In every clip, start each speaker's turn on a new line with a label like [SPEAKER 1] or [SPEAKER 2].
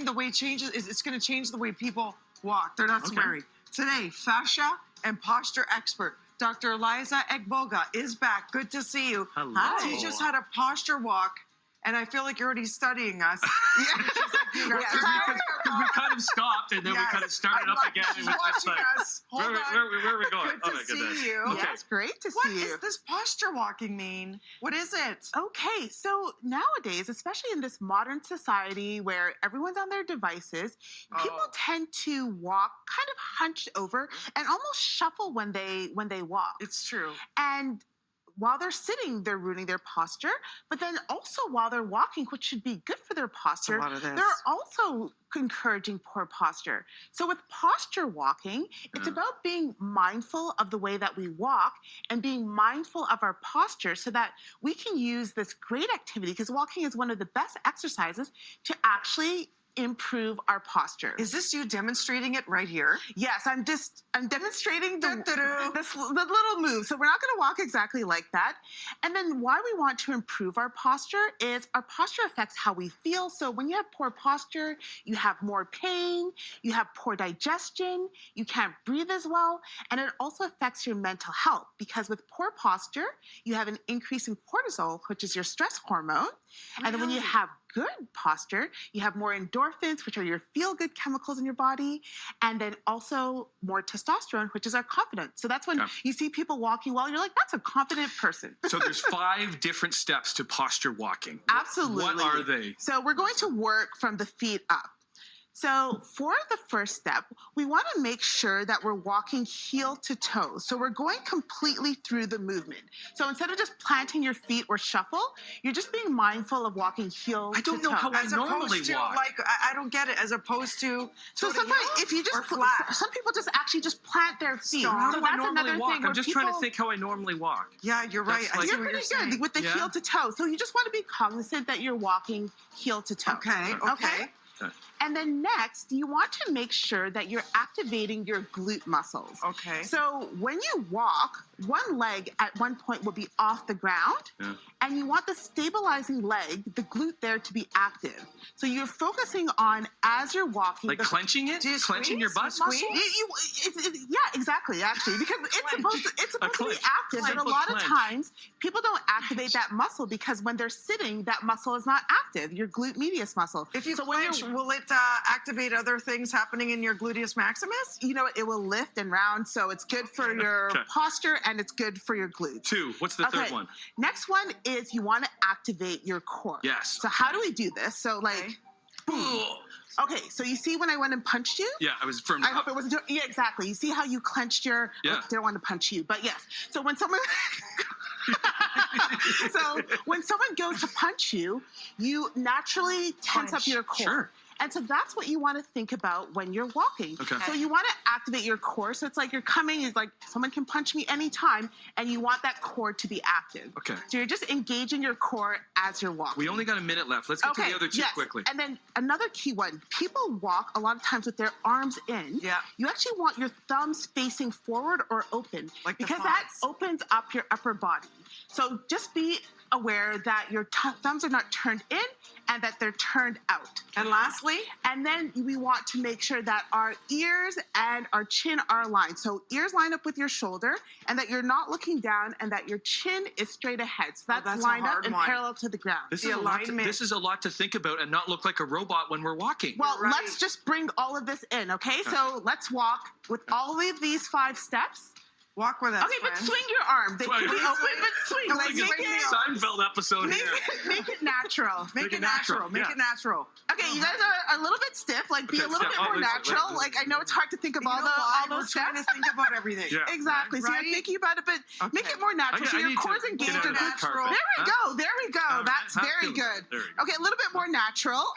[SPEAKER 1] the way changes is it's going to change the way people walk. They're not scary. Today, fascia and posture expert Dr. Eliza Egboga is back. Good to see you.
[SPEAKER 2] Hello.
[SPEAKER 1] Hi. You just had a posture walk, and I feel like you're already studying us.
[SPEAKER 2] Because we kind of stopped and then we kind of started up again.
[SPEAKER 1] She's
[SPEAKER 2] It was just
[SPEAKER 1] watching
[SPEAKER 2] like,
[SPEAKER 1] us. Hold
[SPEAKER 2] where
[SPEAKER 1] on.
[SPEAKER 2] are we going?
[SPEAKER 1] Good
[SPEAKER 2] Oh
[SPEAKER 1] to
[SPEAKER 2] my goodness.
[SPEAKER 1] see you.
[SPEAKER 2] Okay.
[SPEAKER 3] Yes, great to
[SPEAKER 1] What
[SPEAKER 3] see you.
[SPEAKER 1] does this posture walking mean? What is it?
[SPEAKER 3] Okay, so nowadays, especially in this modern society where everyone's on their devices, people tend to walk kind of hunched over and almost shuffle when they walk.
[SPEAKER 1] It's true.
[SPEAKER 3] And while they're sitting, they're ruining their posture. But then also while they're walking, which should be good for their posture,
[SPEAKER 1] lot of this.
[SPEAKER 3] they're also encouraging poor posture. So with posture walking, it's about being mindful of the way that we walk and being mindful of our posture so that we can use this great activity, because walking is one of the best exercises to actually improve our posture.
[SPEAKER 1] Is this you demonstrating it right here?
[SPEAKER 3] Yes, I'm demonstrating the little move. So we're not going to walk exactly like that. And then why we want to improve our posture is our posture affects how we feel. So when you have poor posture, you have more pain, you have poor digestion, you can't breathe as well, and it also affects your mental health, because with poor posture, you have an increase in cortisol, which is your stress hormone. And then when you have good posture, you have more endorphins, which are your feel-good chemicals in your body, and then also more testosterone, which is our confidence. So that's when you see people walking well, you're like, that's a confident person.
[SPEAKER 2] So there's 5 different steps to posture walking.
[SPEAKER 3] Absolutely.
[SPEAKER 2] What are they?
[SPEAKER 3] So we're going to work from the feet up. So for the first step, we want to make sure that we're walking heel to toe. So we're going completely through the movement. So instead of just planting your feet or shuffle, you're just being mindful of walking heel to toe.
[SPEAKER 2] I don't know how I
[SPEAKER 1] As
[SPEAKER 2] normally
[SPEAKER 1] opposed to,
[SPEAKER 2] walk.
[SPEAKER 1] like, I don't get it. As opposed to,
[SPEAKER 3] So sometimes if you just, some people just actually just plant their feet.
[SPEAKER 1] Stop.
[SPEAKER 2] How
[SPEAKER 3] So
[SPEAKER 2] do I
[SPEAKER 3] that's
[SPEAKER 2] normally
[SPEAKER 3] another
[SPEAKER 2] walk?
[SPEAKER 3] thing where
[SPEAKER 2] I'm just trying to
[SPEAKER 3] people-
[SPEAKER 2] think how I normally walk.
[SPEAKER 1] yeah, you're right.
[SPEAKER 2] That's
[SPEAKER 1] I
[SPEAKER 2] like-
[SPEAKER 1] see
[SPEAKER 3] You're
[SPEAKER 1] what
[SPEAKER 3] pretty
[SPEAKER 1] you're
[SPEAKER 3] good
[SPEAKER 1] saying.
[SPEAKER 3] with the
[SPEAKER 2] Yeah.
[SPEAKER 3] heel to toe. So you just want to be cognizant that you're walking heel to toe.
[SPEAKER 1] Okay.
[SPEAKER 3] Okay. And then next, you want to make sure that you're activating your glute muscles.
[SPEAKER 1] Okay.
[SPEAKER 3] So when you walk, one leg at one point will be off the ground, and you want the stabilizing leg, the glute there, to be active. So you're focusing on, as you're walking,
[SPEAKER 2] Like clenching it?
[SPEAKER 1] Do you
[SPEAKER 2] Clenching your butt
[SPEAKER 1] squeeze?
[SPEAKER 2] muscle?
[SPEAKER 3] yeah, exactly, actually, because it's supposed to be
[SPEAKER 2] clench.
[SPEAKER 3] active, and a
[SPEAKER 2] Simple
[SPEAKER 3] lot of
[SPEAKER 2] clench.
[SPEAKER 3] times people don't activate that muscle because when they're sitting, that muscle is not active, your glute medius muscle.
[SPEAKER 1] If you
[SPEAKER 3] so when
[SPEAKER 1] clench,
[SPEAKER 3] you're,
[SPEAKER 1] will it activate other things happening in your gluteus maximus?
[SPEAKER 3] you know, it will lift and round, so it's good for your posture and it's good for your glutes.
[SPEAKER 2] 2. What's the third one?
[SPEAKER 3] Next one is you want to activate your core.
[SPEAKER 2] Yes.
[SPEAKER 3] So how do we do this? So like, boom. Okay, so you see when I went and punched you?
[SPEAKER 2] Yeah, I was from.
[SPEAKER 3] I hope it wasn't. Yeah, exactly. You see how you clenched your.
[SPEAKER 2] Yeah.
[SPEAKER 3] I didn't want to punch you, but yes. So when someone. So when someone goes to punch you, you naturally tense up your core.
[SPEAKER 2] Sure.
[SPEAKER 3] And so that's what you want to think about when you're walking.
[SPEAKER 2] Okay.
[SPEAKER 3] So you want to activate your core. So it's like you're coming, it's like someone can punch me anytime, and you want that core to be active.
[SPEAKER 2] Okay.
[SPEAKER 3] So you're just engaging your core as you're walking.
[SPEAKER 2] We only got a minute left. Let's get to the other 2
[SPEAKER 3] yes.
[SPEAKER 2] quickly.
[SPEAKER 3] And then another key one, people walk a lot of times with their arms in.
[SPEAKER 1] Yeah.
[SPEAKER 3] You actually want your thumbs facing forward or open,
[SPEAKER 1] Like the
[SPEAKER 3] because that
[SPEAKER 1] thumbs.
[SPEAKER 3] opens up your upper body. So just be aware that your thumbs are not turned in and that they're turned out.
[SPEAKER 1] And lastly,
[SPEAKER 3] And then we want to make sure that our ears and our chin are aligned. So ears line up with your shoulder, and that you're not looking down, and that your chin is straight ahead. So that's
[SPEAKER 1] that's a
[SPEAKER 3] lined up
[SPEAKER 1] hard
[SPEAKER 3] and
[SPEAKER 1] one.
[SPEAKER 3] parallel to the ground.
[SPEAKER 2] This
[SPEAKER 1] the
[SPEAKER 2] is,
[SPEAKER 1] alignment.
[SPEAKER 2] this is a lot to think about and not look like a robot when we're walking.
[SPEAKER 3] Well,
[SPEAKER 1] Right.
[SPEAKER 3] let's just bring all of this in, okay? So let's walk with all of these 5 steps.
[SPEAKER 1] walk with us.
[SPEAKER 3] Okay, but
[SPEAKER 1] friend.
[SPEAKER 3] swing your arm. They
[SPEAKER 2] Swing.
[SPEAKER 3] can be open, but swing.
[SPEAKER 1] Like,
[SPEAKER 3] Like,
[SPEAKER 1] swing
[SPEAKER 3] make
[SPEAKER 1] the
[SPEAKER 3] it,
[SPEAKER 2] Seinfeld episode
[SPEAKER 3] make
[SPEAKER 2] here.
[SPEAKER 3] it, make it natural.
[SPEAKER 1] Make it natural. Make
[SPEAKER 2] Yeah.
[SPEAKER 1] it natural.
[SPEAKER 3] Okay, you guys are a little bit stiff. Like, be
[SPEAKER 2] Okay,
[SPEAKER 3] a little bit
[SPEAKER 2] step.
[SPEAKER 3] more
[SPEAKER 2] Oh,
[SPEAKER 3] natural.
[SPEAKER 2] listen.
[SPEAKER 3] Like, I know it's hard to think of
[SPEAKER 1] You
[SPEAKER 3] all
[SPEAKER 1] know
[SPEAKER 3] the
[SPEAKER 1] why?
[SPEAKER 3] all those
[SPEAKER 1] We're trying
[SPEAKER 3] steps.
[SPEAKER 1] to think about everything.
[SPEAKER 2] Yeah.
[SPEAKER 3] Exactly. So
[SPEAKER 1] Right?
[SPEAKER 3] you're thinking about it, but make it more natural. So
[SPEAKER 2] I
[SPEAKER 3] your
[SPEAKER 2] need to
[SPEAKER 3] core's
[SPEAKER 2] get
[SPEAKER 3] engaged.
[SPEAKER 2] out of
[SPEAKER 3] and
[SPEAKER 2] the
[SPEAKER 1] natural.
[SPEAKER 2] carpet.
[SPEAKER 3] There we
[SPEAKER 2] Huh?
[SPEAKER 3] go. There we go.
[SPEAKER 2] All right.
[SPEAKER 3] That's very
[SPEAKER 2] There we
[SPEAKER 3] good.
[SPEAKER 2] go.
[SPEAKER 3] Okay, a little bit more natural.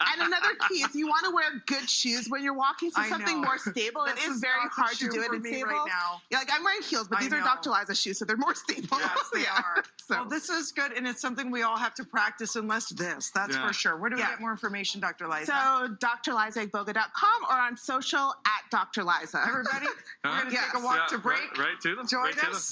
[SPEAKER 3] And another key is you want to wear good shoes when you're walking, so
[SPEAKER 1] I
[SPEAKER 3] something
[SPEAKER 1] know.
[SPEAKER 3] more stable.
[SPEAKER 1] This
[SPEAKER 3] It is
[SPEAKER 1] is
[SPEAKER 3] very
[SPEAKER 1] not the
[SPEAKER 3] hard to
[SPEAKER 1] shoe
[SPEAKER 3] do it
[SPEAKER 1] for
[SPEAKER 3] in
[SPEAKER 1] me
[SPEAKER 3] stable.
[SPEAKER 1] right now.
[SPEAKER 3] Yeah, like I'm wearing heels, but
[SPEAKER 1] I
[SPEAKER 3] these are
[SPEAKER 1] know.
[SPEAKER 3] Dr. Liza's shoes, so they're more stable.
[SPEAKER 1] Yes, they
[SPEAKER 3] Yeah.
[SPEAKER 1] are.
[SPEAKER 3] So.
[SPEAKER 1] Well, this is good, and it's something we all have to practice unless this. That's
[SPEAKER 2] Yeah.
[SPEAKER 1] for sure. Where do we
[SPEAKER 3] Yeah.
[SPEAKER 1] get more information, Dr. Liza?
[SPEAKER 3] So drlizaegboga.com or on social at Dr. Liza.
[SPEAKER 1] Everybody, we're going to
[SPEAKER 3] Yes.
[SPEAKER 1] take a walk to break.
[SPEAKER 2] Right to them.
[SPEAKER 1] Join
[SPEAKER 2] right to them.
[SPEAKER 1] us.